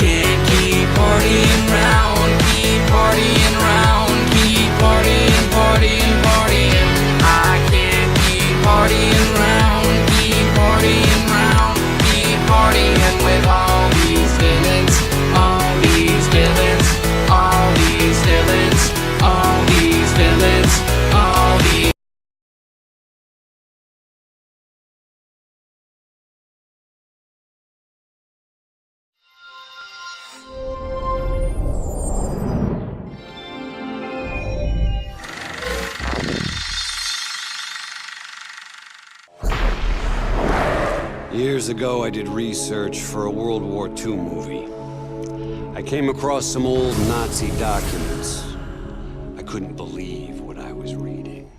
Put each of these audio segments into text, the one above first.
can't keep partying round, keep partying round, keep partying, partying, partying. I can't keep partying round, keep partying round, keep partying with all these villains, all these villains, all these villains, all these villains, all these. Years ago, I did research for a World War II movie. I came across some old Nazi documents. I couldn't believe what I was reading.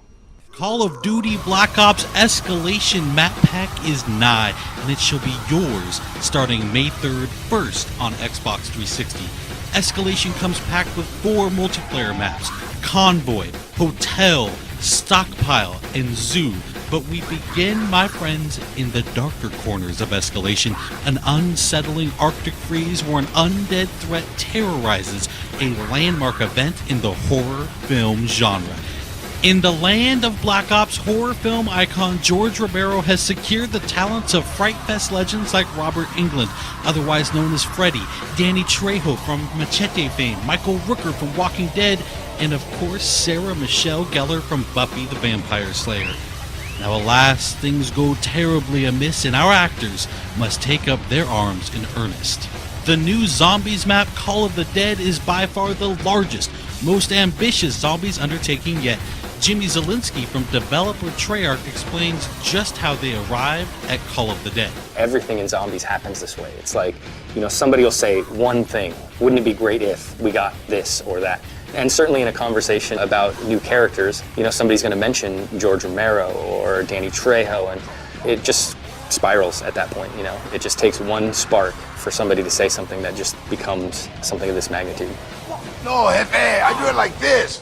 Call of Duty Black Ops Escalation map pack is nigh, and it shall be yours starting May 3rd, first on Xbox 360. Escalation comes packed with 4 multiplayer maps: Convoy, Hotel, Stockpile, and Zoo. But we begin, my friends, in the darker corners of Escalation, an unsettling Arctic freeze where an undead threat terrorizes a landmark event in the horror film genre. In the land of Black Ops, horror film icon George Romero has secured the talents of Fright Fest legends like Robert Englund, otherwise known as Freddy, Danny Trejo from Machete fame, Michael Rooker from Walking Dead, and of course Sarah Michelle Gellar from Buffy the Vampire Slayer. Now alas, things go terribly amiss and our actors must take up their arms in earnest. The new Zombies map, Call of the Dead, is by far the largest, most ambitious Zombies undertaking yet. Jimmy Zielinski from developer Treyarch explains just how they arrived at Call of the Dead. Everything in Zombies happens this way. It's like, somebody will say one thing. Wouldn't it be great if we got this or that? And certainly in a conversation about new characters, somebody's going to mention George Romero or Danny Trejo, and it just spirals at that point. It just takes one spark for somebody to say something that just becomes something of this magnitude. No, Jefe, I do it like this.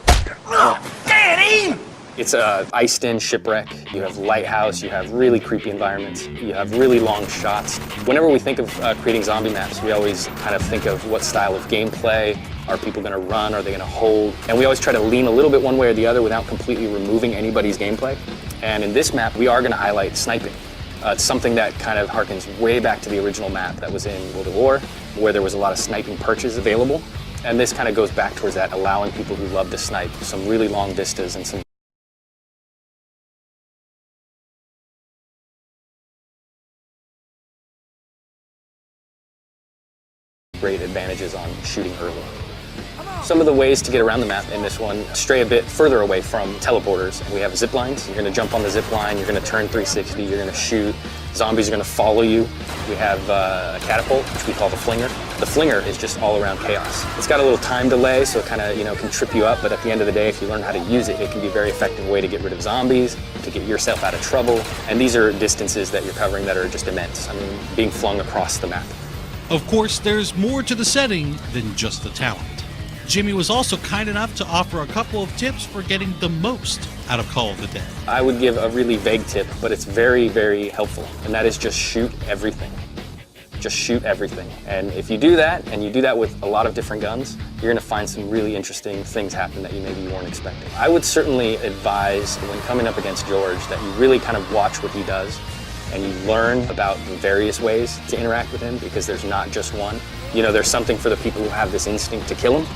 Daddy! It's a iced-in shipwreck. You have lighthouse, you have really creepy environments, you have really long shots. Whenever we think of creating zombie maps, we always kind of think of what style of gameplay. Are people going to run? Are they going to hold? And we always try to lean a little bit one way or the other without completely removing anybody's gameplay. And in this map, we are going to highlight sniping. It's something that kind of harkens way back to the original map that was in World at War, where there was a lot of sniping perches available. And this kind of goes back towards that, allowing people who love to snipe some really long vistas and some great advantages on shooting early. Some of the ways to get around the map in this one stray a bit further away from teleporters. We have zip lines. You're going to jump on the zip line, you're going to turn 360, you're going to shoot. Zombies are going to follow you. We have a catapult, which we call the flinger. The flinger is just all around chaos. It's got a little time delay, so it kind of can trip you up, but at the end of the day, if you learn how to use it, it can be a very effective way to get rid of zombies, to get yourself out of trouble. And these are distances that you're covering that are just immense. I mean, being flung across the map. Of course, there's more to the setting than just the talent. Jimmy was also kind enough to offer a couple of tips for getting the most out of Call of the Dead. I would give a really vague tip, but it's very, very helpful, and that is just shoot everything. Just shoot everything. And if you do that, and you do that with a lot of different guns, you're going to find some really interesting things happen that you maybe weren't expecting. I would certainly advise, when coming up against George, that you really kind of watch what he does, and you learn about the various ways to interact with him, because there's not just one. There's something for the people who have this instinct to kill him.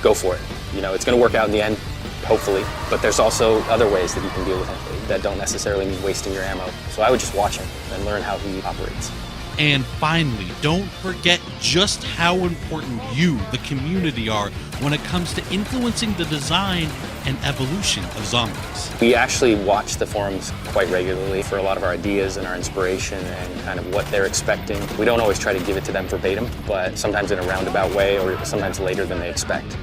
Go for it. It's going to work out in the end, hopefully, but there's also other ways that you can deal with him that don't necessarily mean wasting your ammo. So I would just watch him and learn how he operates. And finally, don't forget just how important you, the community, are when it comes to influencing the design and evolution of zombies. We actually watch the forums quite regularly for a lot of our ideas and our inspiration and kind of what they're expecting. We don't always try to give it to them verbatim, but sometimes in a roundabout way or sometimes later than they expect.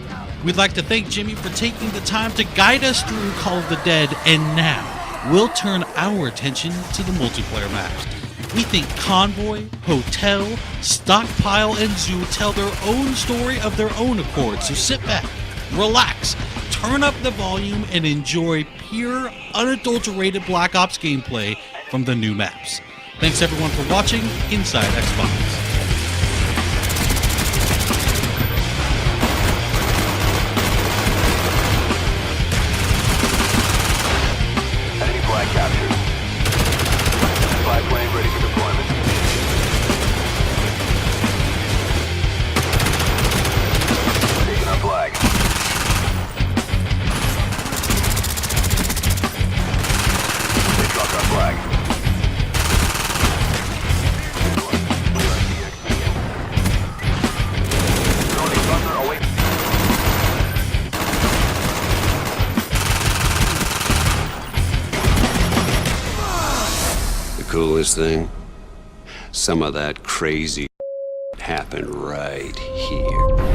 We'd like to thank Jimmy for taking the time to guide us through Call of the Dead, and now we'll turn our attention to the multiplayer maps. We think Convoy, Hotel, Stockpile, and Zoo tell their own story of their own accord, so sit back, relax, turn up the volume, and enjoy pure, unadulterated Black Ops gameplay from the new maps. Thanks everyone for watching Inside Xbox. coolest thing? Some of that crazy happened right here.